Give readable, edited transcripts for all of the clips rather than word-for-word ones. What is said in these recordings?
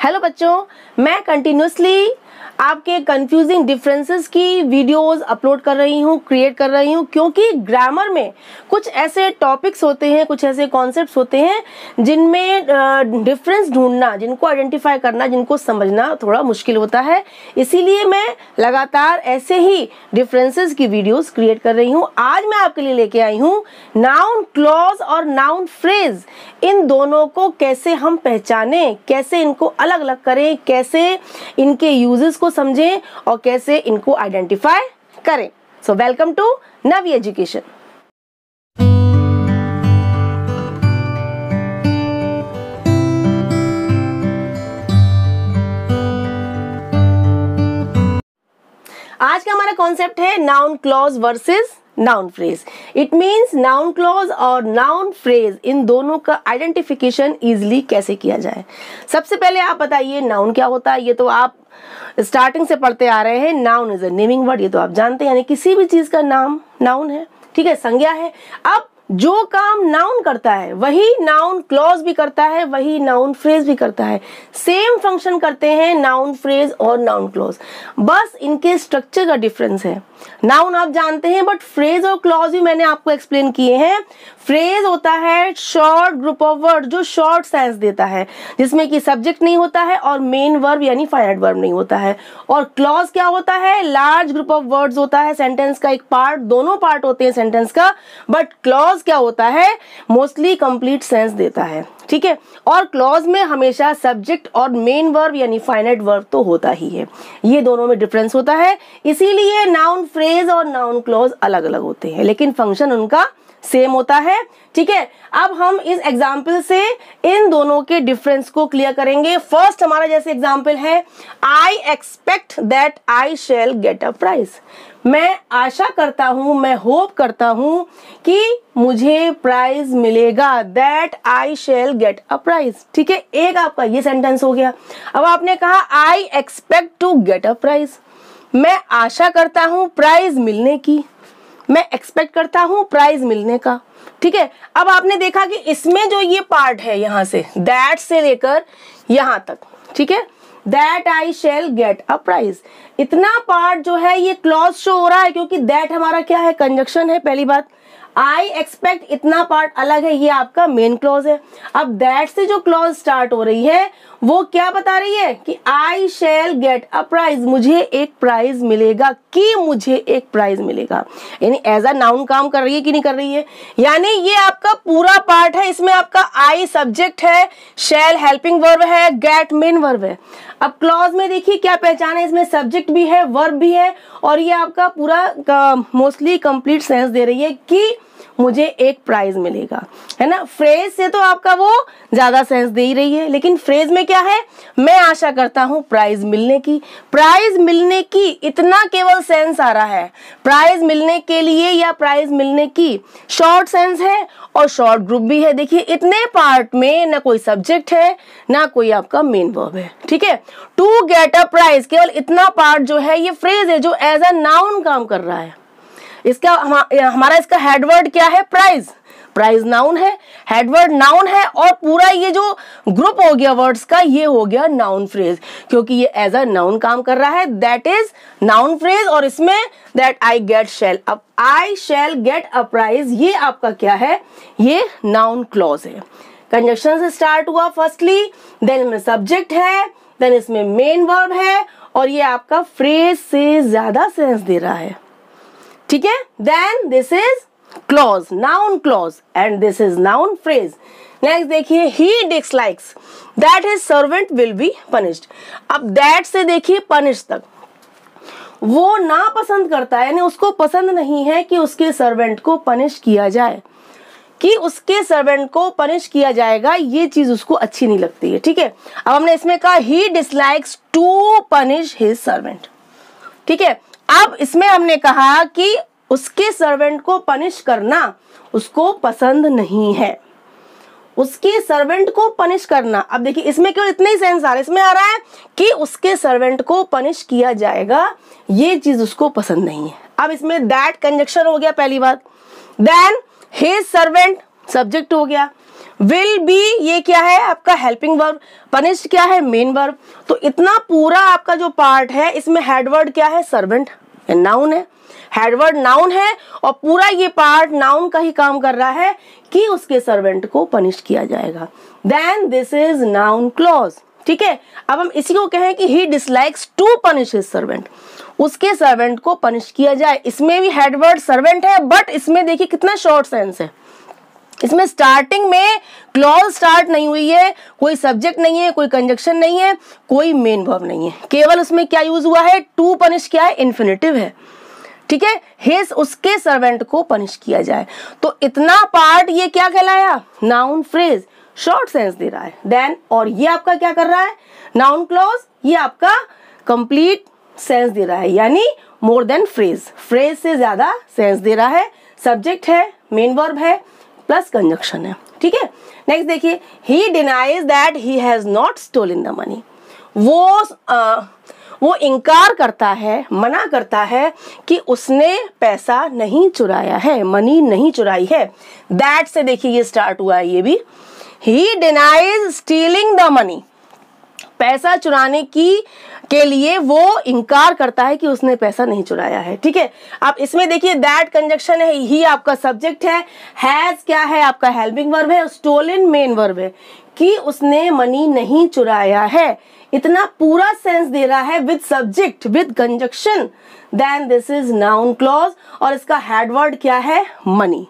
Hello बच्चों, मैं continuously आपके कंफ्यूजिंग डिफरेंसेस की वीडियोस अपलोड कर रही हूँ, क्रिएट कर रही हूँ, क्योंकि ग्रामर में कुछ ऐसे टॉपिक्स होते हैं, कुछ ऐसे कॉन्सेप्ट्स होते हैं जिनमें डिफरेंस ढूंढना, जिनको आइडेंटिफाई करना, जिनको समझना थोड़ा मुश्किल होता है। इसीलिए मैं लगातार ऐसे ही डिफरेंसेस की वीडियोस क्रिएट कर रही हूँ। आज मैं आपके लिए लेके आई हूँ नाउन क्लॉज और नाउन फ्रेज, इन दोनों को कैसे हम पहचानें, कैसे इनको अलग अलग करें, कैसे इनके यूजेस को समझें और कैसे इनको आइडेंटिफाई करें। So welcome to Navi education. आज का हमारा कॉन्सेप्ट है noun clause versus noun phrase. It means noun clause और नाउन फ्रेज, इन दोनों का आइडेंटिफिकेशन इजीली कैसे किया जाए। सबसे पहले आप बताइए नाउन क्या होता है। ये तो आप स्टार्टिंग से पढ़ते आ रहे हैं। Noun is a naming word, ये तो आप जानते हैं, यानी किसी भी चीज का नाम नाउन है, ठीक है, संज्ञा है। अब जो काम नाउन करता है वही नाउन क्लॉज भी करता है, वही नाउन फ्रेज भी करता है। सेम फंक्शन करते हैं नाउन फ्रेज और नाउन क्लॉज, बस इनके स्ट्रक्चर का डिफरेंस है। नाउन आप जानते हैं, बट फ्रेज और क्लॉज भी मैंने आपको एक्सप्लेन किए हैं। फ्रेज होता है शॉर्ट ग्रुप ऑफ वर्ड जो शॉर्ट सेंस देता है, जिसमें कि सब्जेक्ट नहीं होता है और मेन वर्ब यानी फाइनाइट वर्ब नहीं होता है। और क्लॉज क्या होता है? लार्ज ग्रुप ऑफ वर्ड्स होता है, सेंटेंस का एक पार्ट, दोनों पार्ट होते हैं सेंटेंस का, बट क्लॉज क्या होता है? मोस्टली कंप्लीट सेंस देता है, ठीक है। और क्लॉज में हमेशा सब्जेक्ट और मेन वर्ब यानी फाइनाइट वर्ब तो होता ही है। ये दोनों में डिफरेंस होता है, इसीलिए नाउन फ्रेज और नाउन क्लॉज अलग अलग होते हैं, लेकिन फंक्शन उनका सेम होता है, ठीक है। अब हम इस एग्जाम्पल से इन दोनों के डिफरेंस को क्लियर करेंगे। फर्स्ट हमारा जैसे एग्जाम्पल है, I expect that I shall get a prize. मैं आशा करता हूं, मैं होप करता हूं कि मुझे प्राइज मिलेगा, that I shall get a prize, ठीक है। एक आपका ये सेंटेंस हो गया। अब आपने कहा I expect to get a prize, मैं आशा करता हूं प्राइज मिलने की, मैं एक्सपेक्ट करता हूं प्राइज मिलने का, ठीक है। अब आपने देखा कि इसमें जो ये पार्ट है, यहां से दैट से लेकर यहां तक, ठीक है, that I shall get a prize, इतना पार्ट जो है ये क्लॉज शो हो रहा है, क्योंकि दैट हमारा क्या है? कंजक्शन है, पहली बात। आई एक्सपेक्ट इतना पार्ट अलग है, ये आपका मेन क्लॉज है। अब दैट से जो क्लॉज स्टार्ट हो रही है वो क्या बता रही है कि आई शैल गेट अ प्राइज, मुझे एक प्राइज मिलेगा, कि मुझे एक प्राइज मिलेगा, यानी एज अ नाउन काम कर रही है कि नहीं कर रही है। यानी ये आपका पूरा पार्ट है, इसमें आपका आई सब्जेक्ट है, शैल हेल्पिंग वर्ब है, गेट मेन वर्ब है। अब क्लॉज में देखिए क्या पहचान है, इसमें सब्जेक्ट भी है, वर्ब भी है, और ये आपका पूरा मोस्टली कंप्लीट सेंस दे रही है कि मुझे एक प्राइज मिलेगा, है ना। फ्रेज से तो आपका वो ज्यादा सेंस दे ही रही है, लेकिन फ्रेज में क्या है? मैं आशा करता हूं प्राइज मिलने की, प्राइज मिलने की इतना केवल सेंस आ रहा है। प्राइज मिलने के लिए या प्राइज मिलने की शॉर्ट सेंस है और शॉर्ट ग्रुप भी है। देखिए इतने पार्ट में ना कोई सब्जेक्ट है, ना कोई आपका मेन वर्ब है, ठीक है। टू गेट अ प्राइज, केवल इतना पार्ट जो है ये फ्रेज है जो एज अ नाउन काम कर रहा है। इसका हमारा इसका हेडवर्ड क्या है? प्राइज। प्राइज नाउन है, हेडवर्ड नाउन है, और पूरा ये जो ग्रुप हो गया वर्ड्स का ये हो गया नाउन फ्रेज, क्योंकि ये एज अ नाउन काम कर रहा है, दैट इज नाउन फ्रेज। और इसमें दैट आई गेट शैल, अब आई शैल गेट अ प्राइज, ये आपका क्या है? ये नाउन क्लॉज है। कंजक्शन से स्टार्ट हुआ फर्स्टली, देन इसमें सब्जेक्ट है, देन इसमें मेन वर्ब है, और ये आपका फ्रेज से ज्यादा सेंस दे रहा है, ठीक है। Then this is clause, noun clause, and this is noun phrase. Next देखिए, he dislikes that his servant will be punished. अब दैट से देखिए पनिश तक, वो ना पसंद करता है, यानी उसको पसंद नहीं है कि उसके सर्वेंट को पनिश किया जाए, कि उसके सर्वेंट को पनिश किया जाएगा, ये चीज उसको अच्छी नहीं लगती है, ठीक है। अब हमने इसमें कहा he dislikes to punish his servant, ठीक है। अब इसमें हमने कहा कि उसके सर्वेंट को पनिश करना उसको पसंद नहीं है, उसके सर्वेंट को पनिश करना। अब देखिए इसमें केवल इतना ही सेंस आ रहा है, इसमें आ रहा है कि उसके सर्वेंट को पनिश किया जाएगा, ये चीज उसको पसंद नहीं है। अब इसमें दैट कंजक्शन हो गया पहली बात, देन हिज सर्वेंट सब्जेक्ट हो गया, विल बी ये क्या है आपका हेल्पिंग वर्ब, पनिश्ड क्या है मेन वर्ब। तो इतना पूरा आपका जो पार्ट है इसमें हेडवर्ड क्या है सर्वेंट, नाउन है, हेडवर्ड नाउन है और पूरा ये पार्ट नाउन का ही काम कर रहा है कि उसके सर्वेंट को पनिश किया जाएगा। Then this is noun clause. ठीक है, अब हम इसी को कहें कि he dislikes to punish his servant, उसके सर्वेंट को पनिश किया जाए। इसमें भी हेडवर्ड सर्वेंट है बट इसमें देखिए कितना शॉर्ट सेंस है, इसमें स्टार्टिंग में क्लॉज स्टार्ट नहीं हुई है, कोई सब्जेक्ट नहीं है, कोई कंजक्शन नहीं है, कोई मेन वर्ब नहीं है, केवल उसमें क्या यूज हुआ है टू पनिश क्या है इन्फिनेटिव है। ठीक है, हिज उसके सर्वेंट को पनिश किया जाए। तो इतना पार्ट ये क्या कहलाया नाउन फ्रेज, शॉर्ट सेंस दे रहा है। देन और ये आपका क्या कर रहा है नाउन क्लॉज, ये आपका कंप्लीट सेंस दे रहा है, यानी मोर देन फ्रेज, फ्रेज से ज्यादा सेंस दे रहा है। सब्जेक्ट है, मेन वर्ब है प्लस कंजक्शन है। ठीक है, नेक्स्ट देखिए, he denies that he has not stolen the money, वो इनकार करता है, मना करता है कि उसने पैसा नहीं चुराया है, मनी नहीं चुराई है। दैट से देखिए ये स्टार्ट हुआ है, ये भी ही डिनाइज स्टीलिंग द मनी, पैसा चुराने के लिए वो इनकार करता है कि उसने पैसा नहीं चुराया है। ठीक है, आप इसमें देखिए दैट कंजक्शन है, ही आपका सब्जेक्ट है, हैज क्या है आपका हेल्पिंग वर्ब है, स्टोलन मेन वर्ब है कि उसने मनी नहीं चुराया है। इतना पूरा सेंस दे रहा है with subject with conjunction. Then this is noun clause और इसका हेडवर्ड क्या है मनी।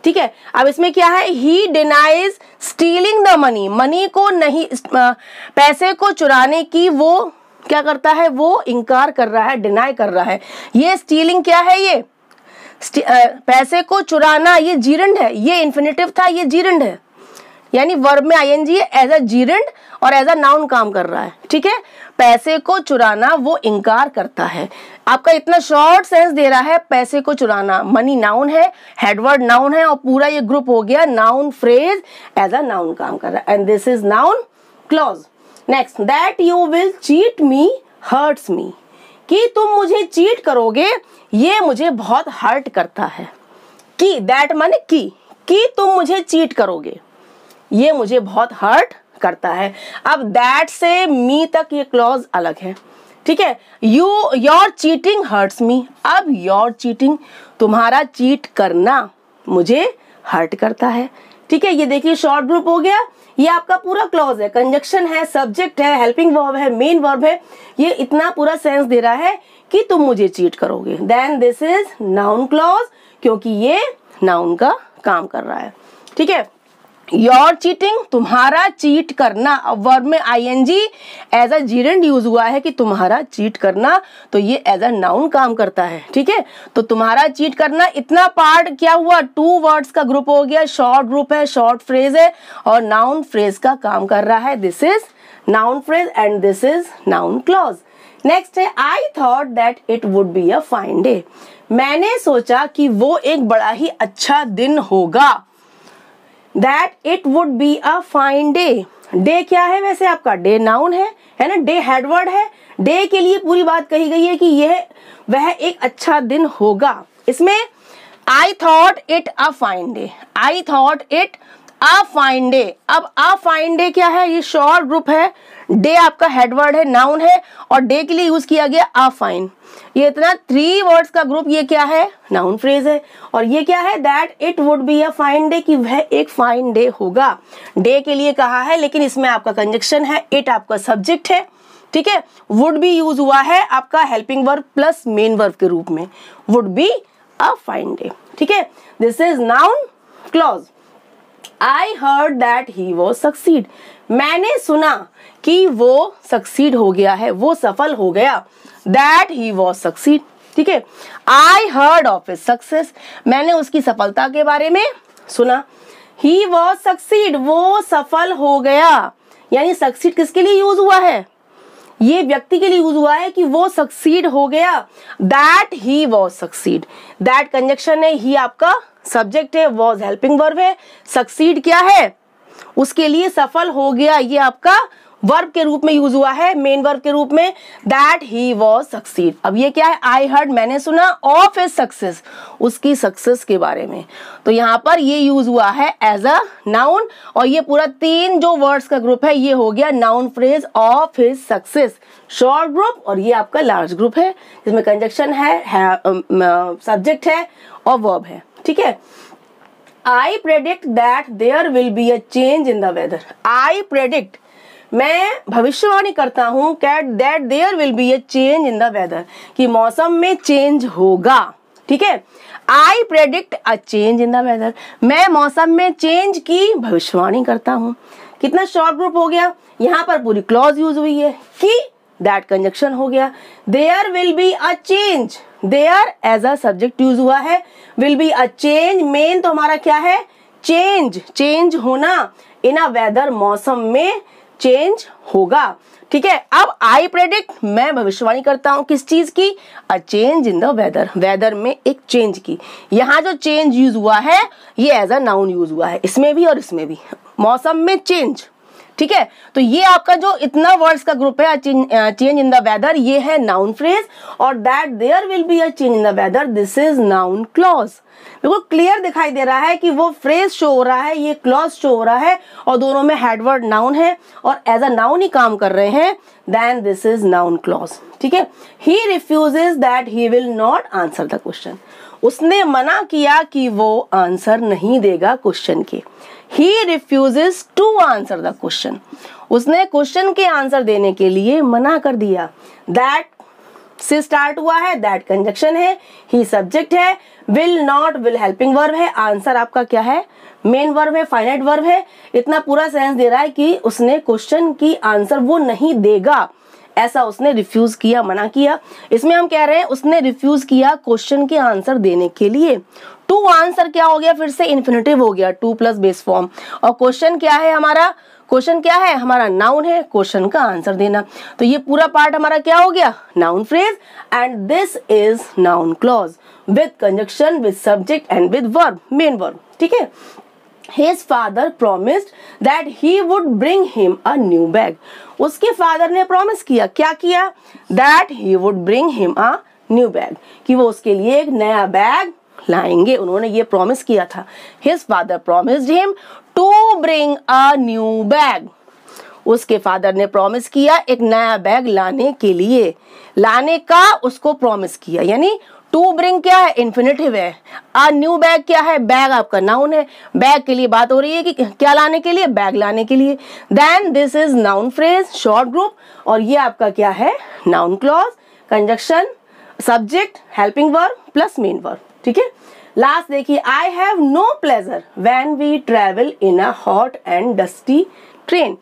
ठीक है, अब इसमें क्या है he denies stealing the money, money को नहीं, पैसे को चुराने की वो क्या करता है, वो इनकार कर रहा है, डिनाई कर रहा है। ये स्टीलिंग क्या है, ये पैसे को चुराना, ये जीरंड है, ये इन्फिनेटिव था, ये जीरंड है, यानी वर्ब में आईएनजी एज अ जीरंड और एज अ नाउन काम कर रहा है। ठीक है, पैसे को चुराना वो इनकार करता है। आपका इतना शॉर्ट सेंस दे रहा है पैसे को चुराना, मनी नाउन है, हेडवर्ड नाउन है और पूरा ये ग्रुप हो गया noun phrase, as a noun काम कर रहा है। And this is noun clause. Next, that you will cheat me hurts me, कि तुम मुझे चीट करोगे ये मुझे बहुत हर्ट करता है। कि दैट माने कि तुम मुझे चीट करोगे ये मुझे बहुत हर्ट करता है। अब दैट से मी तक ये क्लॉज अलग है। ठीक है, योर चीटिंग हर्ट्स मी, अब योर चीटिंग तुम्हारा चीट करना मुझे हर्ट करता है। ठीक है, ये देखिए शॉर्ट ग्रुप हो गया, ये आपका पूरा क्लॉज है, कंजक्शन है, सब्जेक्ट है, हेल्पिंग वर्ब है, मेन वर्ब है, ये इतना पूरा सेंस दे रहा है कि तुम मुझे चीट करोगे। Then this is noun clause, क्योंकि ये नाउन का काम कर रहा है। ठीक है, योर चीटिंग तुम्हारा चीट करना, अब वर्ब में ING as a gerund use हुआ है कि तुम्हारा चीट करना, तो ये एज अ नाउन काम करता है। ठीक है, तो तुम्हारा चीट करना, इतना पार्ट क्या हुआ टू वर्ड्स का ग्रुप हो गया, शॉर्ट ग्रुप है, शॉर्ट फ्रेज है और नाउन फ्रेज का काम कर रहा है। This is noun phrase and this is noun clause. Next है I thought that it would be a fine day, मैंने सोचा कि वो एक बड़ा ही अच्छा दिन होगा। That it would be a fine day, day क्या है वैसे आपका, डे नाउन है ना, डे हेडवर्ड है, डे के लिए पूरी बात कही गई है कि यह वह एक अच्छा दिन होगा। इसमें I thought it a fine day, I thought it a fine day। अब a fine day क्या है, ये शॉर्ट ग्रुप है, डे आपका हेडवर्ड है, नाउन है और डे के लिए यूज किया गया a fine। ये इतना 3 वर्ड्स का ग्रुप, ये क्या है नाउन फ्रेज है और ये क्या है that it would be a fine day, कि वह एक फाइन डे होगा। डे के लिए कहा है लेकिन इसमें आपका कंजक्शन है, इट आपका सब्जेक्ट है। ठीक है, वुड बी यूज हुआ है आपका helping verb plus main verb के रूप में, would be a fine day. ठीक है, this is noun clause. I heard that he was succeed, मैंने सुना कि वो सक्सीड हो गया है, वो सफल हो गया। That he was succeed. ठीक है, I heard of his success, मैंने उसकी सफलता के बारे में सुना। ही वॉज सक्सीड, वो सफल हो गया, यानी सक्सीड किसके लिए यूज हुआ है, ये व्यक्ति के लिए यूज हुआ है कि वो सक्सीड हो गया। That he was succeed, that conjunction है, ही आपका सब्जेक्ट है, वॉज हेल्पिंग वर्ब है, सक्सीड क्या है उसके लिए सफल हो गया, ये आपका वर्ब के रूप में यूज हुआ है, मेन वर्ब के रूप में, दैट ही वॉज सक्सीड। अब ये क्या है, आई हर्ड मैंने सुना, ऑफ हिज सक्सेस उसकी सक्सेस के बारे में, तो यहाँ पर ये यूज हुआ है एज अ नाउन, और ये पूरा 3 जो वर्ड्स का ग्रुप है ये हो गया noun phrase of his success, short group, और ये आपका लार्ज ग्रुप है जिसमें कंजक्शन है सब्जेक्ट है और वर्ब है। ठीक है, I predict that there will be a change in the weather. I predict, मैं भविष्यवाणी करता हूँ that there will be a change in the weather, कि मौसम में चेंज होगा। ठीक है, I predict a change in the weather, मैं मौसम में चेंज की भविष्यवाणी करता हूँ। कितना शॉर्ट ग्रुप हो गया, यहाँ पर पूरी क्लॉज यूज हुई है कि दैट कंजक्शन हो गया। There will be a change, there as a subject use हुआ है, will be a change, main तो हमारा क्या है, चेंज, चेंज होना, इन अ वेदर मौसम में चेंज होगा। ठीक है, अब आई प्रेडिक्ट, मैं भविष्यवाणी करता हूं किस चीज की, a change in the weather, weather में एक चेंज की। यहाँ जो चेंज यूज हुआ है ये एज अ नाउन यूज हुआ है, इसमें भी और इसमें भी, मौसम में चेंज। ठीक है, तो ये आपका जो इतना वर्ड्स का ग्रुप है चेंज इन द वेदर, ये है नाउन फ्रेज, और that there will be a change in the weather, this is noun clause. बिल्कुल क्लियर दिखाई दे रहा है कि वो फ्रेज शो हो रहा है, ये क्लॉज शो हो रहा है, और दोनों में हेडवर्ड नाउन है और एज अ नाउन ही काम कर रहे हैं, then this is noun clause. ठीक है, he refuses that he will not answer the question, उसने मना किया कि वो आंसर नहीं देगा क्वेश्चन के। He refuses to answer the question, उसने क्वेश्चन के आंसर देने के लिए मना कर दिया। That से स्टार्ट हुआ है, that कंजक्शन है, he सब्जेक्ट है, will not will helping verb है, आंसर आपका क्या है, मेन वर्ब है, फाइनाइट वर्ब है। इतना पूरा सेंस दे रहा है कि उसने क्वेश्चन की आंसर वो नहीं देगा, ऐसा उसने रिफ्यूज किया, मना किया। इसमें हम कह रहे हैं उसने रिफ्यूज किया क्वेश्चन के आंसर देने के लिए। टू आंसर क्या हो गया, फिर से इन्फिनेटिव हो गया, टू प्लस बेस फॉर्म, और क्वेश्चन क्या है हमारा, क्वेश्चन क्या है हमारा, नाउन है, क्वेश्चन का आंसर देना। तो ये पूरा पार्ट हमारा क्या हो गया, noun phrase, and this is noun clause with conjunction, with subject and with verb, main verb. ठीक है, His father promised that he would bring him a new bag. उसके फादर ने प्रॉमिस किया, क्या किया, that he would bring him a new bag, कि वो उसके लिए एक नया बैग लाएंगे, उन्होंने ये प्रॉमिस किया था। His father promised him to bring a new bag. उसके फादर ने प्रॉमिस किया एक नया बैग लाने के लिए, लाने का उसको प्रॉमिस किया, यानी टू ब्रिंग क्या है, इन्फिनेटिव है, अ न्यू बैग क्या है, बैग आपका नाउन है, बैग के लिए बात हो रही है कि क्या लाने के लिए, बैग लाने के लिए। Then this is noun phrase, short group, और ये आपका क्या है, noun clause, conjunction, subject, helping verb plus main verb. ठीक है, लास्ट देखिए, I have no pleasure when we travel in a hot and dusty train.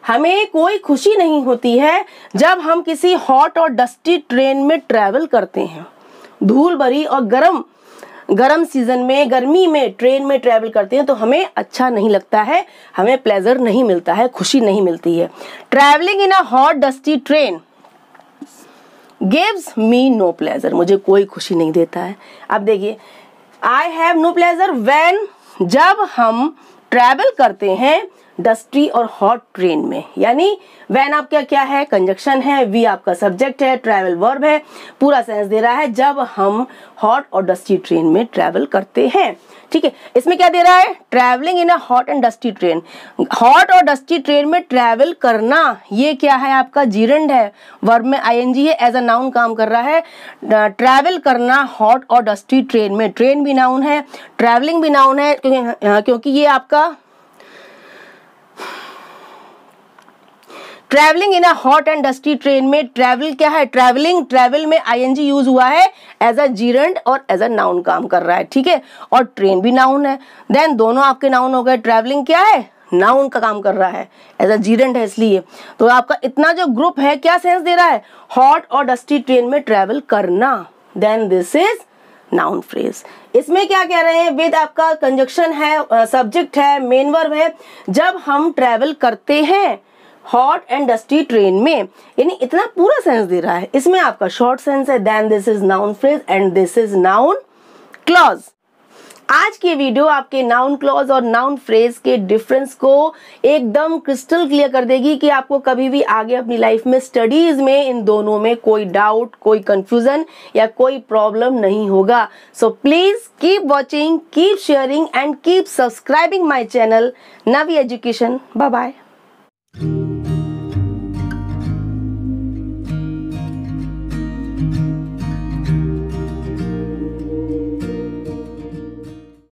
हमें कोई खुशी नहीं होती है जब हम किसी हॉट और डस्टी ट्रेन में ट्रेवल करते हैं, धूल भरी और गरम सीजन में, गर्मी में ट्रेन में ट्रेवल करते हैं तो हमें अच्छा नहीं लगता है, हमें प्लेजर नहीं मिलता है, खुशी नहीं मिलती है। Travelling in a hot dusty train gives me no pleasure, मुझे कोई खुशी नहीं देता है। अब देखिए, I have no pleasure when, जब हम ट्रैवल करते हैं डस्टी और हॉट ट्रेन में, यानी व्हेन आपका क्या है, कंजक्शन है, वी आपका सब्जेक्ट है, ट्रैवल वर्ब है, पूरा सेंस दे रहा है जब हम हॉट और डस्टी ट्रेन में ट्रैवल करते हैं। ठीक है, इसमें क्या दे रहा है, travelling in a hot and dusty train, hot और डस्टी ट्रेन में ट्रैवल करना, ये क्या है आपका जीरंड है, वर्ब में आईएनजी है, एज अ नाउन काम कर रहा है। ट्रैवल करना हॉट और डस्टी ट्रेन में, ट्रेन भी नाउन है, ट्रैवलिंग भी नाउन है, क्योंकि ये आपका travelling in a hot and dusty train में, ट्रैवल क्या है, ट्रैवलिंग, ट्रैवल में आईएनजी यूज हुआ है, एज अ जीरंड और एज अ नाउन काम कर रहा है। ठीक है, और ट्रेन भी नाउन है, देन दोनों आपके नाउन हो गए। ट्रैवलिंग क्या है, नाउन का काम कर रहा है, एज अ जीरंड है, इसलिए तो आपका इतना जो ग्रुप है क्या सेंस दे रहा है, हॉट और डस्टी ट्रेन में ट्रैवल करना, then this is noun phrase. इसमें क्या कह रहे हैं, विद आपका कंजक्शन है, सब्जेक्ट है, मेन वर्ब है, जब हम ट्रैवल करते हैं हॉट एंड डस्टी ट्रेन में, यानी इतना पूरा सेंस दे रहा है। इसमें आपका शॉर्ट सेंस है, then this is noun phrase and this is noun clause. आज की वीडियो आपके नाउन क्लॉज और नाउन फ्रेज के डिफरेंस को एकदम क्रिस्टल क्लियर कर देगी कि आपको कभी भी आगे अपनी लाइफ में स्टडीज में इन दोनों में कोई डाउट, कोई कंफ्यूजन या कोई प्रॉब्लम नहीं होगा। So please keep watching, keep sharing and keep subscribing my channel Navi education. Bye bye.